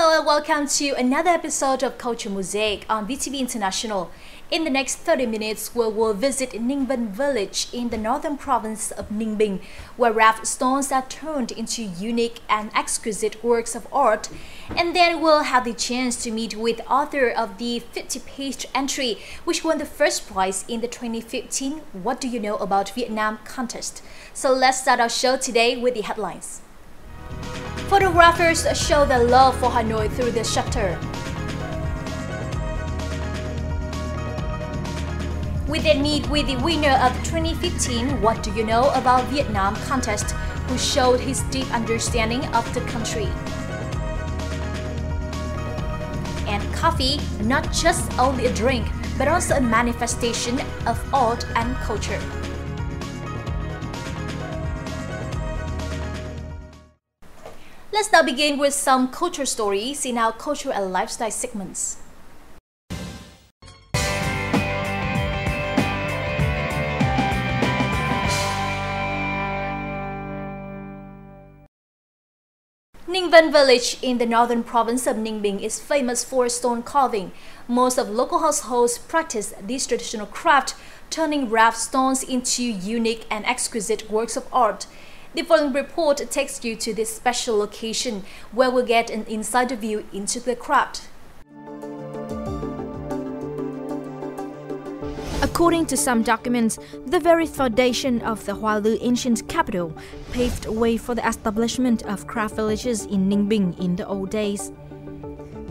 Hello and welcome to another episode of Culture Mosaic on VTV International. In the next 30 minutes, we will visit Ninh village in the northern province of Ninh Bình, where raft stones are turned into unique and exquisite works of art. And then we'll have the chance to meet with author of the 50-page entry, which won the first prize in the 2015 What Do You Know About Vietnam contest. So let's start our show today with the headlines. Photographers show their love for Hanoi through the shutter. We then meet with the winner of the 2015 What Do You Know About Vietnam contest, who showed his deep understanding of the country. And coffee, not just only a drink, but also a manifestation of art and culture. Let's now begin with some culture stories in our culture and lifestyle segments. Ninh village in the northern province of Ninh Bình is famous for stone carving. Most of local households practice this traditional craft, turning raft stones into unique and exquisite works of art. The following report takes you to this special location, where we'll get an insider view into the craft. According to some documents, the very foundation of the Hoa Lư ancient capital paved way for the establishment of craft villages in Ninh Bình in the old days.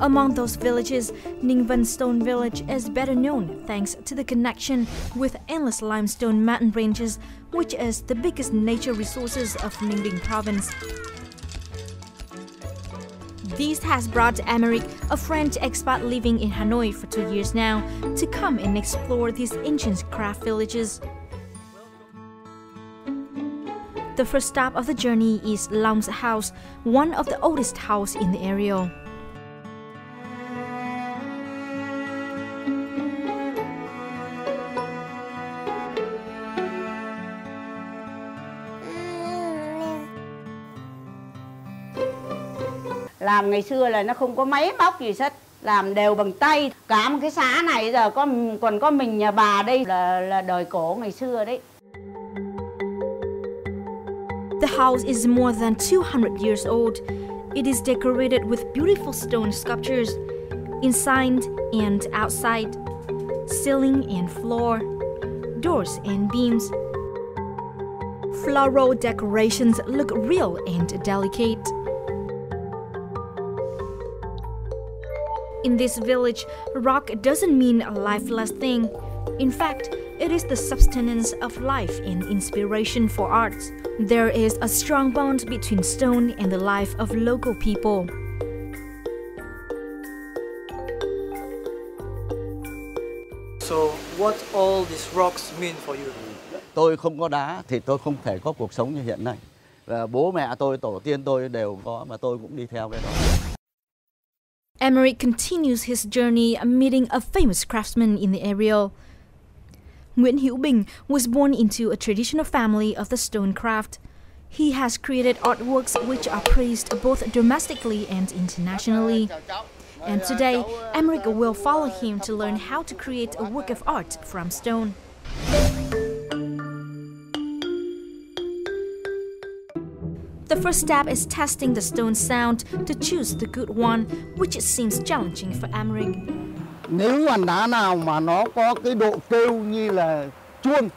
Among those villages, Ninh Stone Village is better known thanks to the connection with endless limestone mountain ranges, which is the biggest nature resources of Ninh Bình province. This has brought Emeric, a French expat living in Hanoi for 2 years now, to come and explore these ancient craft villages. The first stop of the journey is Long's house, one of the oldest houses in the area. Làm ngày xưa là nó không có máy móc gì hết, làm đều bằng tay. Cả một cái xã này giờ còn có mình nhà bà đây là đời cổ ngày xưa đấy. The house is more than 200 years old. It is decorated with beautiful stone sculptures inside and outside, ceiling and floor, doors and beams. Floral decorations look real and delicate. In this village, rock doesn't mean a lifeless thing. In fact, it is the substance of life and inspiration for arts. There is a strong bond between stone and the life of local people. So, what all these rocks mean for you? Tôi không có đá thì tôi không thể có cuộc sống như hiện nay. Và bố mẹ tôi, tổ tiên tôi đều có, mà tôi cũng đi theo cái đó. Emeric continues his journey meeting a famous craftsman in the area. Nguyễn Hữu Bình was born into a traditional family of the stone craft. He has created artworks which are praised both domestically and internationally. And today, Emeric will follow him to learn how to create a work of art from stone. The first step is testing the stone sound to choose the good one, which seems challenging for Emeric. Nếu hòn đá nào mà nó có cái độ kêu như là chuông,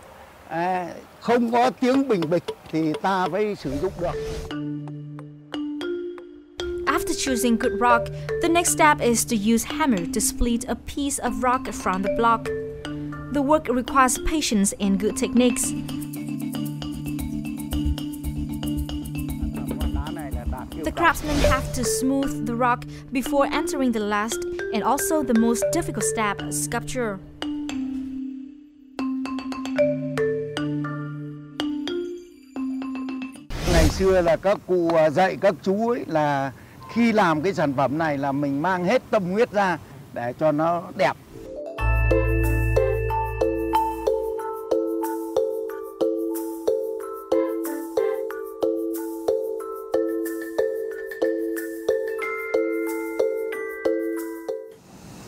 không có tiếng bình bịch thì ta phải sử dụng được. After choosing good rock, the next step is to use hammer to split a piece of rock from the block. The work requires patience and good techniques. The craftsmen have to smooth the rock before entering the last and also the most difficult step, sculpture. Ngày xưa là các cụ dạy các chú ấy là khi làm cái sản phẩm này là mình mang hết tâm huyết ra để cho nó đẹp.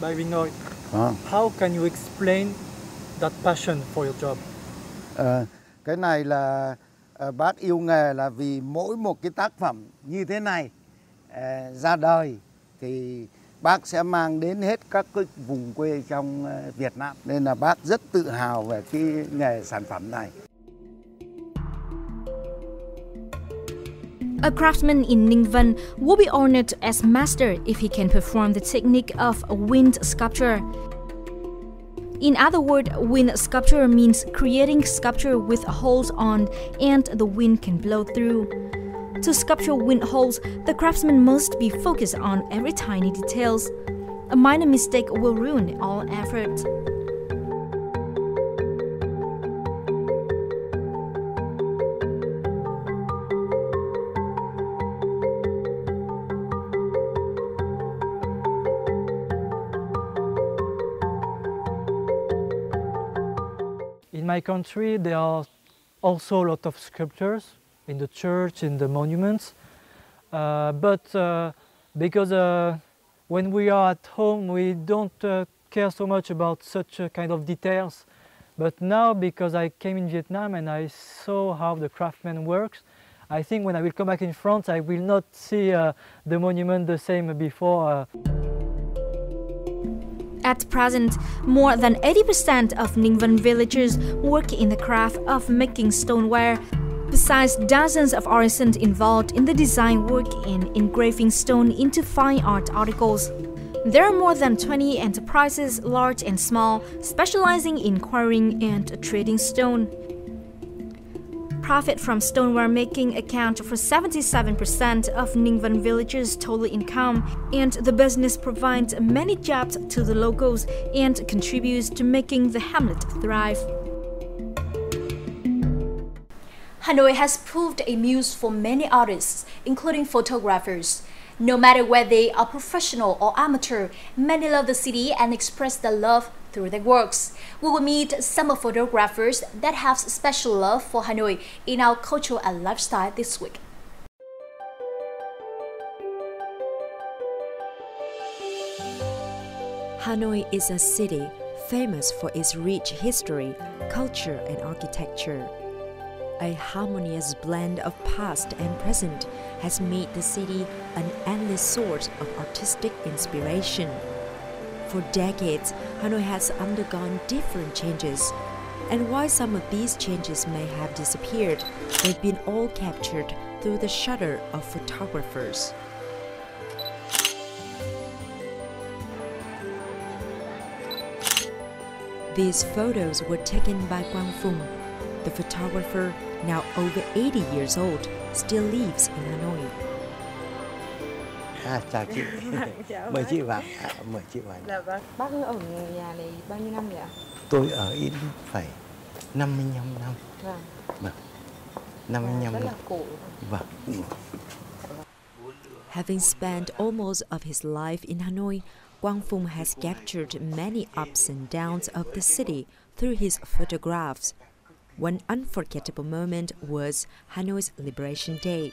by Hanoi. Đó. How can you explain that passion for your job? Cái này là bác yêu nghề là vì mỗi một cái tác phẩm như thế này ra đời thì bác sẽ mang đến hết các cái vùng quê trong Việt Nam, nên là bác rất tự hào về cái nghề sản phẩm này. A craftsman in Ningvan will be honored as master if he can perform the technique of wind sculpture. In other words, wind sculpture means creating sculpture with holes on and the wind can blow through. To sculpture wind holes, the craftsman must be focused on every tiny details. A minor mistake will ruin all effort. In my country, there are also a lot of sculptures in the church, in the monuments, because when we are at home, we don't care so much about such kind of details. But now, because I came in Vietnam and I saw how the craftsman works, I think when I will come back in France, I will not see the monument the same before. At present, more than 80% of Ningvan villagers work in the craft of making stoneware. Besides dozens of artisans involved in the design work and engraving stone into fine art articles. There are more than 20 enterprises, large and small, specializing in quarrying and trading stone. Profit from stoneware making account for 77% of Ningvan villagers' total income, and the business provides many jobs to the locals and contributes to making the hamlet thrive. Hanoi has proved a muse for many artists, including photographers. No matter whether they are professional or amateur, many love the city and express their love through their works. We will meet some of photographers that have special love for Hanoi in our culture and lifestyle this week. Hanoi is a city famous for its rich history, culture, and architecture. A harmonious blend of past and present has made the city an endless source of artistic inspiration. For decades, Hanoi has undergone different changes, and while some of these changes may have disappeared, they've been all captured through the shutter of photographers. These photos were taken by Quang Phung. The photographer, now over 80 years old, still lives in Hanoi. Chào chị. Mời chị vào. Mời chị vào. Dạ vâng. Bác ở nhà này bao nhiêu năm vậy ạ? Tôi ở Yên phải 55 năm. Vâng. Vâng. 55 rất năm. là cổ. Vâng. Having spent almost of his life in Hanoi, Quang Phung has captured many ups and downs of the city through his photographs. One unforgettable moment was Hanoi's Liberation Day.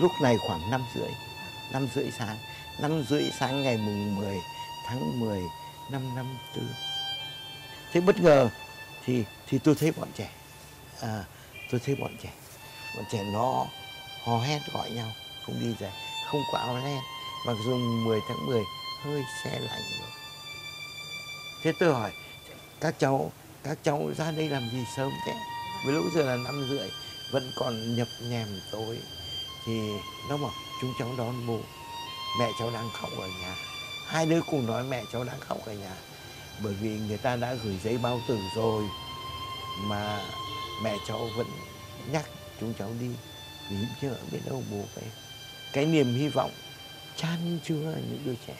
Lúc này khoảng 5:30 sáng. 5:30 sáng ngày mùng 10 tháng 10 năm 54. Thế bất ngờ thì tôi thấy bọn trẻ. Tôi thấy bọn trẻ nó hò hét gọi nhau, không đi dậy, không có áo len, mặc dù 10 tháng 10 hơi se lạnh rồi. Thế tôi hỏi các cháu ra đây làm gì sớm thế? Vì lúc giờ là 5:30 vẫn còn nhập nhèm tối. Thì nó bảo chúng cháu đón bố, mẹ cháu đang khóc ở nhà. Hai đứa cùng nói mẹ cháu đang khóc ở nhà, bởi vì người ta đã gửi giấy báo tử rồi mà mẹ cháu vẫn nhắc chúng cháu đi vì chưa biết đâu bố về. Cái niềm hy vọng chan chứa những đứa trẻ.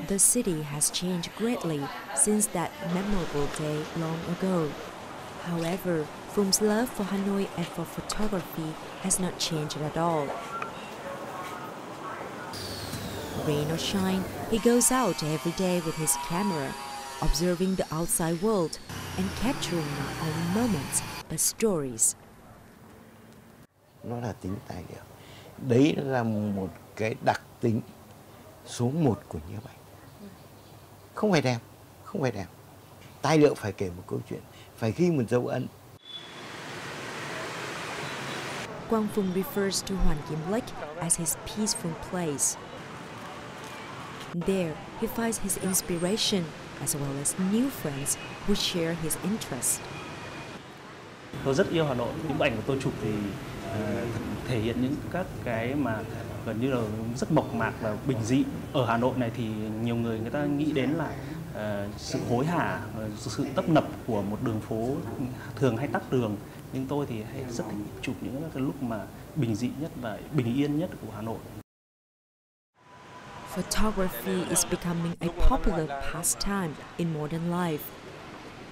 The city has changed greatly since that memorable day long ago. However, Phung's love for Hanoi and for photography has not changed at all. Rain or shine, he goes out every day with his camera, observing the outside world and capturing not only moments but stories. Nó là tính tài liệu. Đấy là một cái đặc tính số 1 của nhiếp ảnh. Không phải đẹp, không phải đẹp. Tài liệu phải kể một câu chuyện, phải ghi một dấu ấn. Quang Phùng refers to Hoàn Kiếm Lake as his peaceful place. There, he finds his inspiration as well as new friends who share his interests. Tôi rất yêu Hà Nội. Những bức ảnh của tôi chụp thì thể hiện những các cái mà gần như là rất mộc mạc và bình dị. Ở Hà Nội này thì nhiều người ta nghĩ đến là sự hối hả, sự tấp nập của một đường phố thường hay tắc đường. Nhưng tôi thì hay rất thích chụp những cái lúc mà bình dị nhất và bình yên nhất của Hà Nội. Photography is becoming a popular pastime in modern life.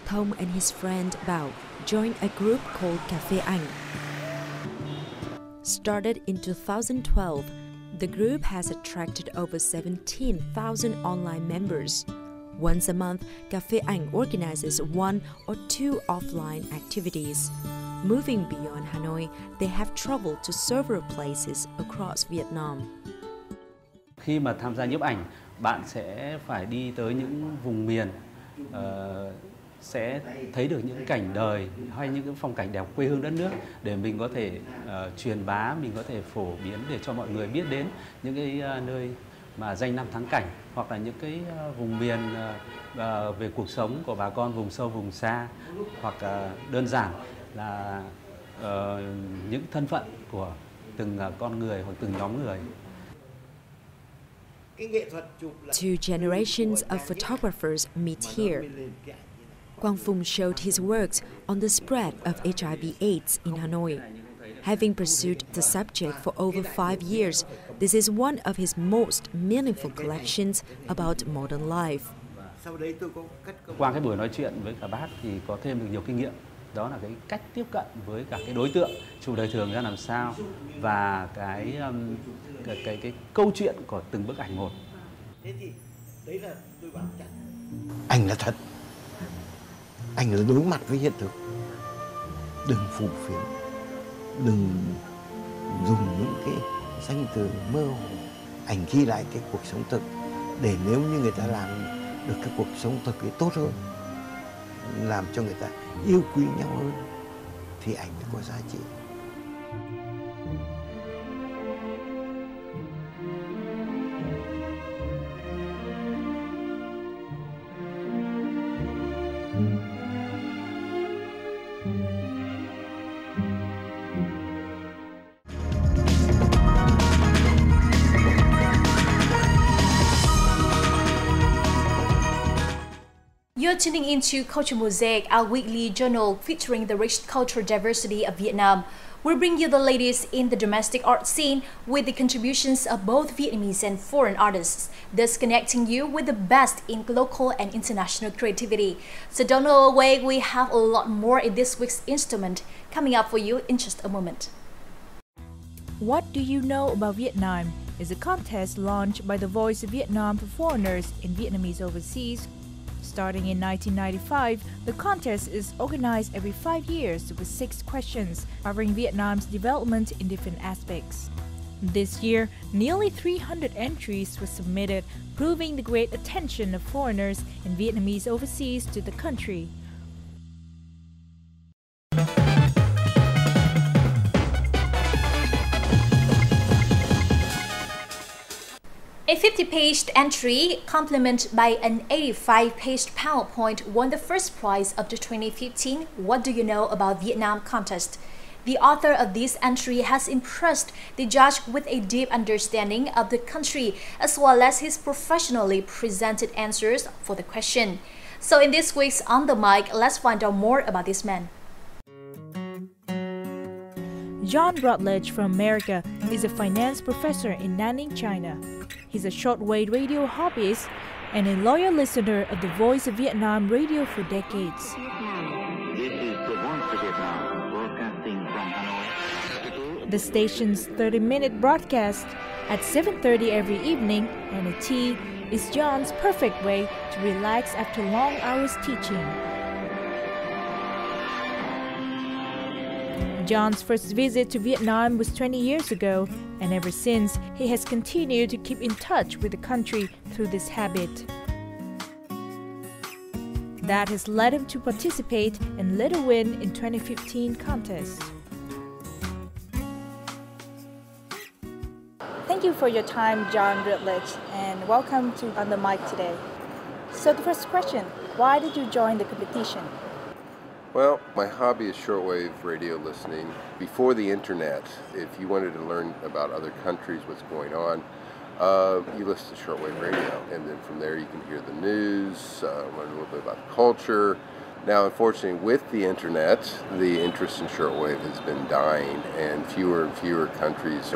Thông and his friend Bao joined a group called Café Ảnh. Started in 2012, the group has attracted over 17,000 online members. Once a month, Café Ảnh organizes one or two offline activities. Moving beyond Hanoi, they have traveled to several places across Vietnam. Khi mà tham gia nhiếp ảnh, bạn sẽ phải đi tới những vùng miền, sẽ thấy được những cảnh đời hay những cái phong cảnh đẹp quê hương đất nước để mình có thể truyền bá, mình có thể phổ biến để cho mọi người biết đến những cái nơi mà danh lam thắng cảnh, hoặc là những cái vùng miền về cuộc sống của bà con vùng sâu vùng xa, hoặc đơn giản là những thân phận của từng con người hoặc từng nhóm người. Two generations of photographers meet here. Quang Phùng showed his works on the spread of HIV/AIDS in Hanoi. Having pursued the subject for over 5 years, this is one of his most meaningful collections about modern life. Qua cái buổi nói chuyện với cả bác thì có thêm được nhiều kinh nghiệm. Đó là cái cách tiếp cận với cả cái đối tượng chụp đời thường ra làm sao và cái câu chuyện của từng bức ảnh một. Ảnh là thật. Ảnh là đối mặt với hiện thực. Đừng phủ phiếm, đừng dùng những cái danh từ mơ hồ. Ảnh ghi lại cái cuộc sống thực để nếu như người ta làm được cái cuộc sống thực ấy tốt hơn, làm cho người ta yêu quý nhau hơn thì ảnh mới có giá trị. You're tuning into Culture Mosaic, our weekly journal featuring the rich cultural diversity of Vietnam. We bring you the latest in the domestic art scene with the contributions of both Vietnamese and foreign artists, thus connecting you with the best in local and international creativity. So don't go away, we have a lot more in this week's instrument coming up for you in just a moment. What Do You Know About Vietnam is a contest launched by the Voice of Vietnam for foreigners in Vietnamese overseas. Starting in 1995, the contest is organized every 5 years with 6 questions covering Vietnam's development in different aspects. This year, nearly 300 entries were submitted, proving the great attention of foreigners and Vietnamese overseas to the country. A 50-page entry, complemented by an 85-page PowerPoint, won the first prize of the 2015 What Do You Know About Vietnam contest. The author of this entry has impressed the judge with a deep understanding of the country, as well as his professionally presented answers for the question. So in this week's On the Mic, let's find out more about this man. John Rutledge from America is a finance professor in Nanning, China. He's a shortwave radio hobbyist and a loyal listener of the Voice of Vietnam radio for decades. This is the Voice of Vietnam, broadcasting from Hanoi. The station's 30-minute broadcast at 7:30 every evening and a tea is John's perfect way to relax after long hours teaching. John's first visit to Vietnam was 20 years ago, and ever since, he has continued to keep in touch with the country through this habit. That has led him to participate and later win in 2015 contest. Thank you for your time, John Rutledge, and welcome to On the Mic today. So the first question, why did you join the competition? Well, my hobby is shortwave radio listening. Before the internet, if you wanted to learn about other countries, what's going on, you listen to shortwave radio, and then from there you can hear the news, learn a little bit about the culture. Now, unfortunately, with the internet, the interest in shortwave has been dying, and fewer countries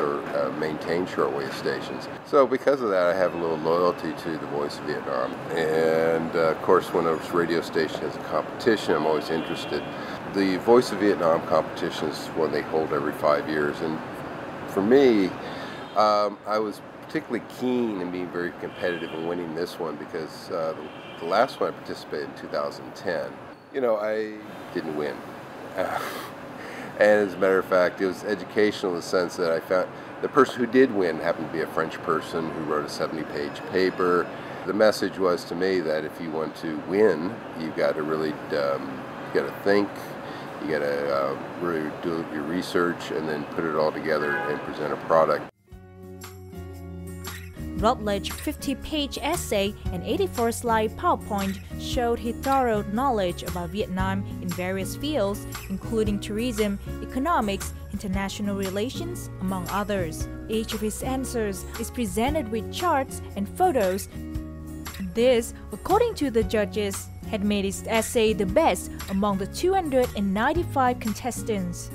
maintain shortwave stations. So because of that, I have a little loyalty to the Voice of Vietnam. And of course, when a radio station has a competition, I'm always interested. The Voice of Vietnam competition is one they hold every 5 years, and for me, I was particularly keen in being very competitive in winning this one because the last one I participated in 2010. You know, I didn't win. And as a matter of fact, it was educational in the sense that I found the person who did win happened to be a French person who wrote a 70-page paper. The message was to me that if you want to win, you've got to really think, you got to really do your research and then put it all together and present a product. Rutledge's 50-page essay and 84-slide PowerPoint showed his thorough knowledge about Vietnam in various fields, including tourism, economics, international relations, among others. Each of his answers is presented with charts and photos. This, according to the judges, had made his essay the best among the 295 contestants.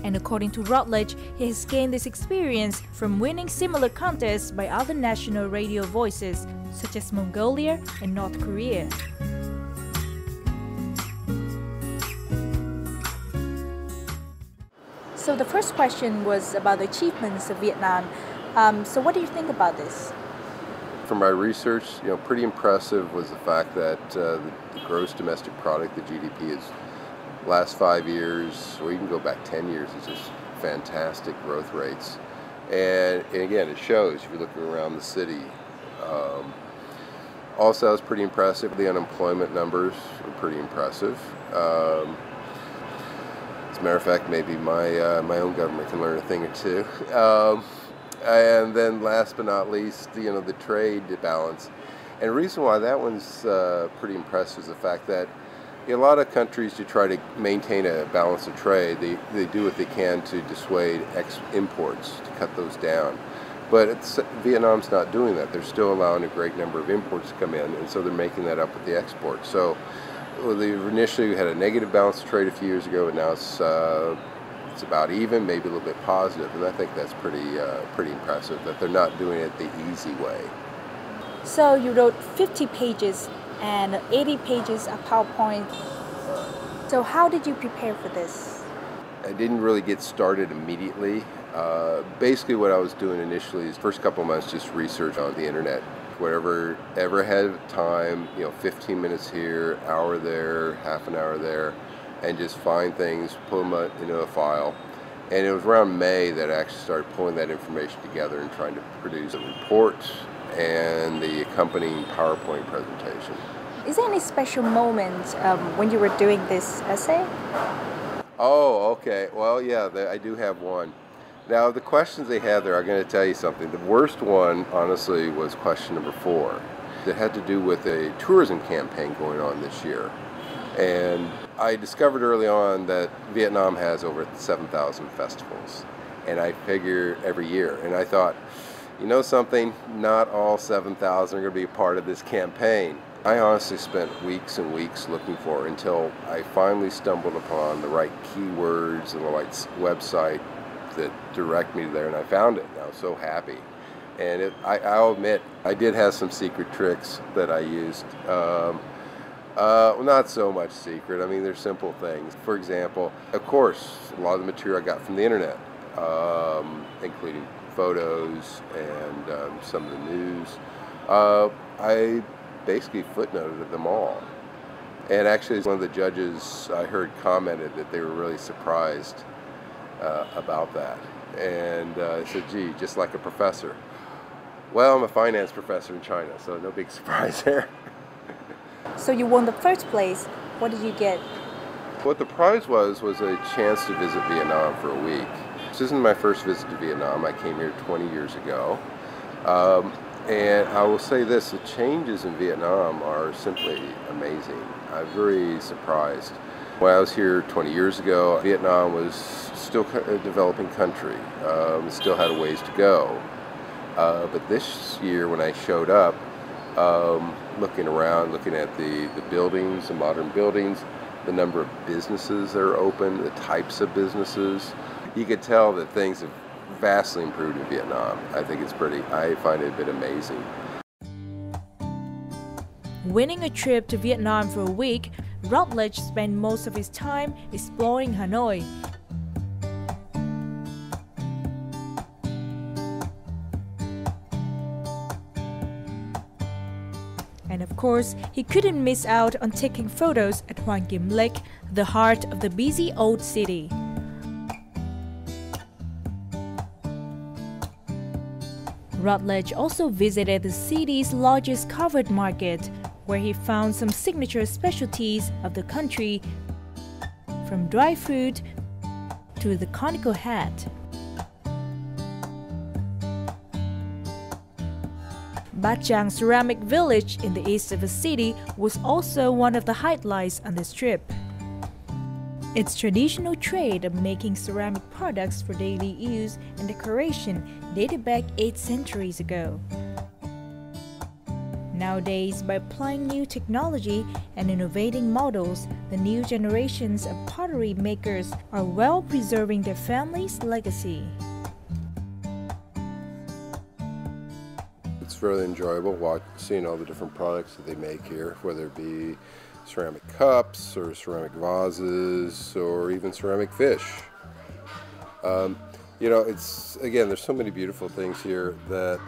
And according to Rutledge, he has gained this experience from winning similar contests by other national radio voices, such as Mongolia and North Korea. So the first question was about the achievements of Vietnam. So what do you think about this? From my research, pretty impressive was the fact that the gross domestic product, the GDP, is last 5 years, or even go back 10 years, it's just fantastic growth rates. And again, it shows if you're looking around the city. Also, it's pretty impressive. The unemployment numbers are pretty impressive. As a matter of fact, maybe my own government can learn a thing or two. And then last but not least, the trade balance. And the reason why that one's pretty impressive is the fact that a lot of countries, to try to maintain a balance of trade, they do what they can to dissuade imports, to cut those down. But Vietnam's not doing that. They're still allowing a great number of imports to come in, and so they're making that up with the exports. So they initially had a negative balance of trade a few years ago, and now it's about even, maybe a little bit positive, and I think that's pretty impressive that they're not doing it the easy way. So you wrote 50 pages and 80 pages of PowerPoint. So how did you prepare for this? I didn't really get started immediately. Basically what I was doing initially is first couple of months just research on the internet. Whatever ever had time, 15 minutes here, hour there, half an hour there, and just find things, pull them into a file. And it was around May that I actually started pulling that information together and trying to produce a report and the accompanying PowerPoint presentation. Is there any special moment when you were doing this essay? Oh, okay. Well, yeah, I do have one. Now, the questions they had there, I'm going to tell you something. The worst one, honestly, was question number 4. It had to do with a tourism campaign going on this year. And I discovered early on that Vietnam has over 7,000 festivals. And I figure every year. And I thought, you know something, not all 7,000 are going to be a part of this campaign. I honestly spent weeks and weeks looking for it until I finally stumbled upon the right keywords and the right website that direct me there, and I found it. And I was so happy. And I'll admit, I did have some secret tricks that I used. Well, not so much secret. I mean, they're simple things. For example, of course, a lot of the material I got from the internet, including photos and some of the news. I basically footnoted them all. And actually, one of the judges I heard commented that they were really surprised about that. And I said, gee, just like a professor. Well, I'm a finance professor in China, so no big surprise there. So you won the first place. What did you get? What the prize was a chance to visit Vietnam for a week. This isn't my first visit to Vietnam. I came here 20 years ago. And I will say this, the changes in Vietnam are simply amazing. I'm very surprised. When I was here 20 years ago, Vietnam was still a developing country. It still had a ways to go. But this year when I showed up, looking around, looking at the buildings, the modern buildings, the number of businesses that are open, the types of businesses, you could tell that things have vastly improved in Vietnam. I find it a bit amazing. Winning a trip to Vietnam for a week, Rutledge spent most of his time exploring Hanoi. And of course, he couldn't miss out on taking photos at Hoàng Kim Lake, the heart of the busy old city. Rutledge also visited the city's largest covered market, where he found some signature specialties of the country, from dry fruit to the conical hat. Bát Tràng Ceramic Village in the east of the city was also one of the highlights on this trip. Its traditional trade of making ceramic products for daily use and decoration dated back 8 centuries ago. Nowadays, by applying new technology and innovating models, the new generations of pottery makers are well preserving their family's legacy. It's really enjoyable seeing all the different products that they make here, whether it be ceramic cups or ceramic vases or even ceramic fish. There's so many beautiful things here that,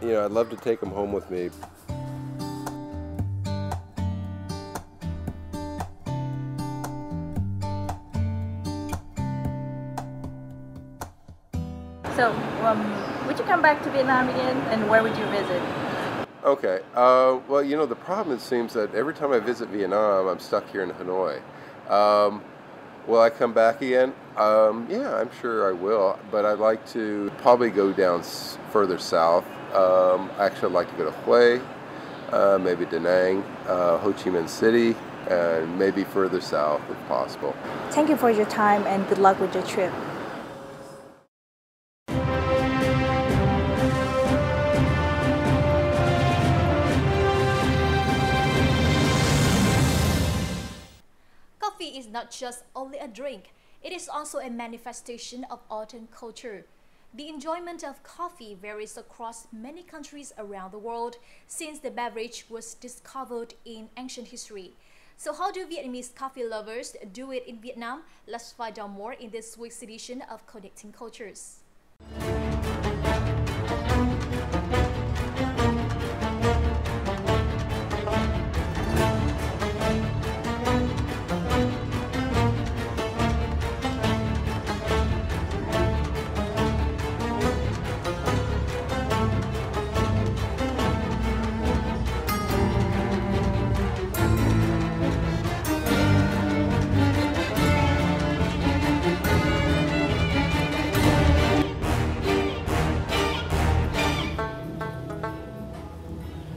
I'd love to take them home with me. So, would you come back to Vietnam again, and where would you visit? Okay. The problem, it seems that every time I visit Vietnam, I'm stuck here in Hanoi. Will I come back again? Yeah, I'm sure I will, but I'd like to probably go down further south. Actually, I'd like to go to Hue, maybe Da Nang, Ho Chi Minh City, and maybe further south if possible. Thank you for your time and good luck with your trip. Coffee is not just only a drink, it is also a manifestation of art and culture. The enjoyment of coffee varies across many countries around the world since the beverage was discovered in ancient history. So how do Vietnamese coffee lovers do it in Vietnam? Let's find out more in this week's edition of Connecting Cultures.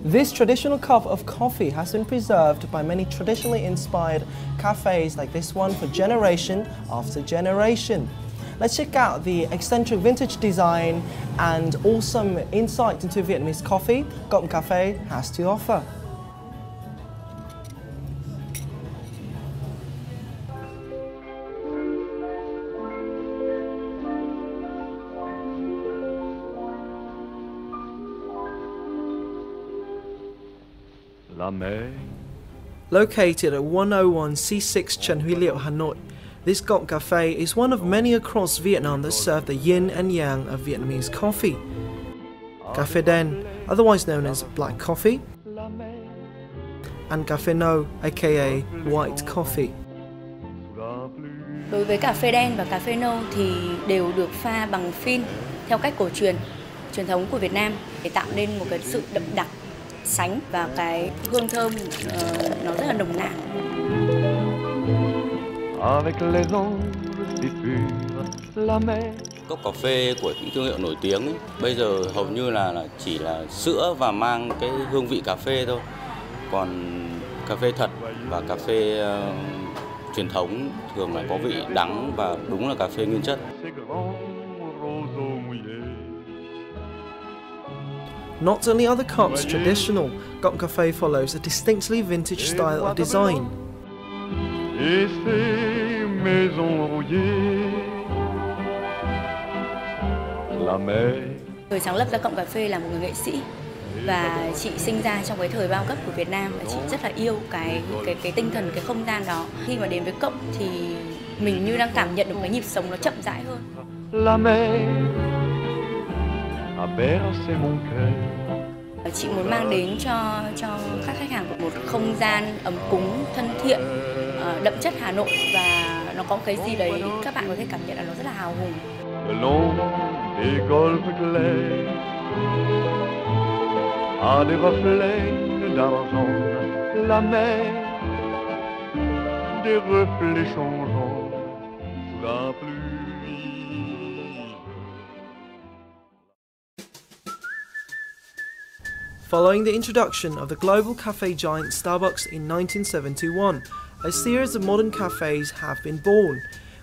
This traditional cup of coffee has been preserved by many traditionally inspired cafes like this one for generation after generation. Let's check out the eccentric vintage design and awesome insight into Vietnamese coffee Gọng Cafe has to offer. Located at 101 C6 Trần Huy Liệu, Hanoi, this Gọng Cafe is one of many across Vietnam that serve the yin and yang of Vietnamese coffee. Café Đen, otherwise known as black coffee, and Café No, aka white coffee. Đối với cà phê đen và cà phê nâu thì đều được pha bằng phin theo cách cổ truyền thống của Việt Nam để tạo nên một cái sự đậm đặc, sánh và cái hương thơm nó rất là nồng nàn. Cốc cà phê của những thương hiệu nổi tiếng ấy, bây giờ hầu như là chỉ là sữa và mang cái hương vị cà phê thôi. Còn cà phê thật và cà phê truyền thống thường là có vị đắng và đúng là cà phê nguyên chất. Not only are the cups traditional, Gọng Cafe follows a distinctly vintage style of design. Người sáng lập ra Gọng Cà Phê là một người nghệ sĩ và chị sinh ra trong cái thời bao cấp của Việt Nam và chị rất là yêu cái tinh thần, cái không gian đó. Khi mà đến với Cộng thì mình như đang cảm nhận được cái nhịp sống nó chậm rãi hơn. Chị muốn mang đến cho các khách hàng một không gian ấm cúng, thân thiện, đậm chất Hà Nội và nó có cái gì đấy các bạn có thể cảm nhận là nó rất là hào hùng. Following the introduction of the global cafe giant Starbucks in 1971, a series of modern cafes have been born,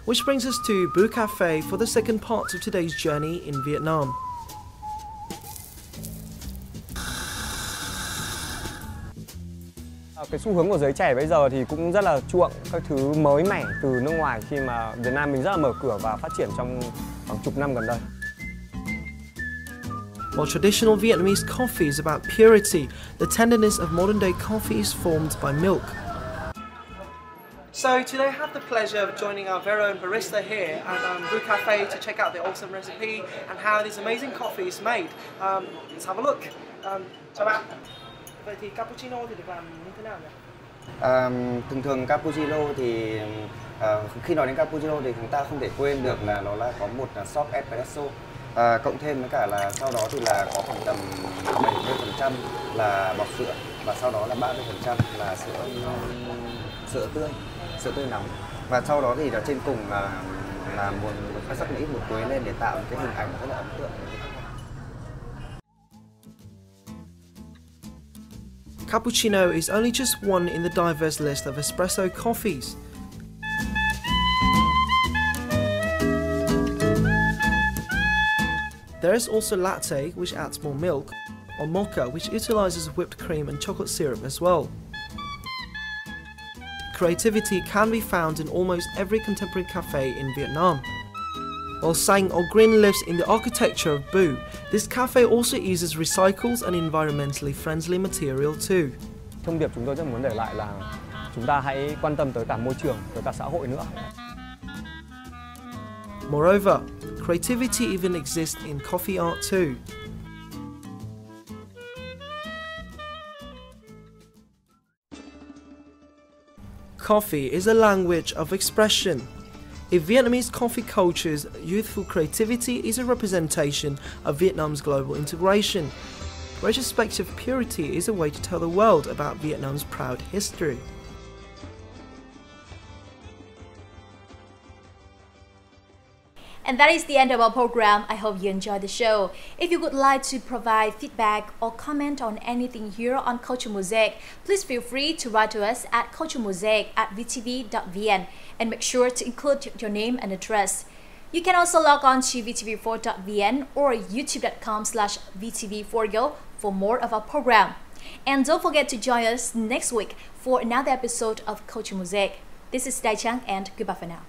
which brings us to Bu Cafe for the second part of today's journey in Vietnam. Cái xu hướng của giới trẻ bây giờ thì cũng rất là chuộng các thứ mới mẻ từ nước ngoài khi mà Việt Nam mình rất là mở cửa và phát triển trong khoảng chục năm gần đây. While traditional Vietnamese coffee is about purity, the tenderness of modern day coffee is formed by milk. So today I have the pleasure of joining our very own barista here at Bu Cafe to check out the awesome recipe and how this amazing coffee is made. Let's have a look. Chào bạn. Vậy thì cappuccino thì được làm như thế nào nhỉ? Thường cappuccino thì khi nói đến cappuccino thì chúng ta không thể quên được là nó là có một shot espresso. Cộng thêm với cả là sau đó thì là có khoảng tầm 70% là bọt sữa và sau đó là 30% là sữa tươi nóng và sau đó thì là trên cùng là một pha sắc ít một quế lên để tạo một cái hình ảnh rất là ấn tượng. Cappuccino is only just one in the diverse list of espresso coffees. There is also latte, which adds more milk, or mocha, which utilizes whipped cream and chocolate syrup as well. Creativity can be found in almost every contemporary cafe in Vietnam. While Sang or Green lives in the architecture of Bu, this cafe also uses recycles and environmentally friendly material too. Thông điệp chúng tôi rất muốn để lại là chúng ta hãy quan tâm tới cả môi trường, tới cả xã hội nữa. Moreover, creativity even exists in coffee art too. Coffee is a language of expression. If Vietnamese coffee culture's youthful creativity is a representation of Vietnam's global integration, retrospective purity is a way to tell the world about Vietnam's proud history. And that is the end of our program. I hope you enjoyed the show. If you would like to provide feedback or comment on anything here on Culture Mosaic, please feel free to write to us at culturemosaic@vtv.vn and make sure to include your name and address. You can also log on to vtv4.vn or youtube.com/vtv4go for more of our program. And don't forget to join us next week for another episode of Culture Mosaic. This is Dai Chang and goodbye for now.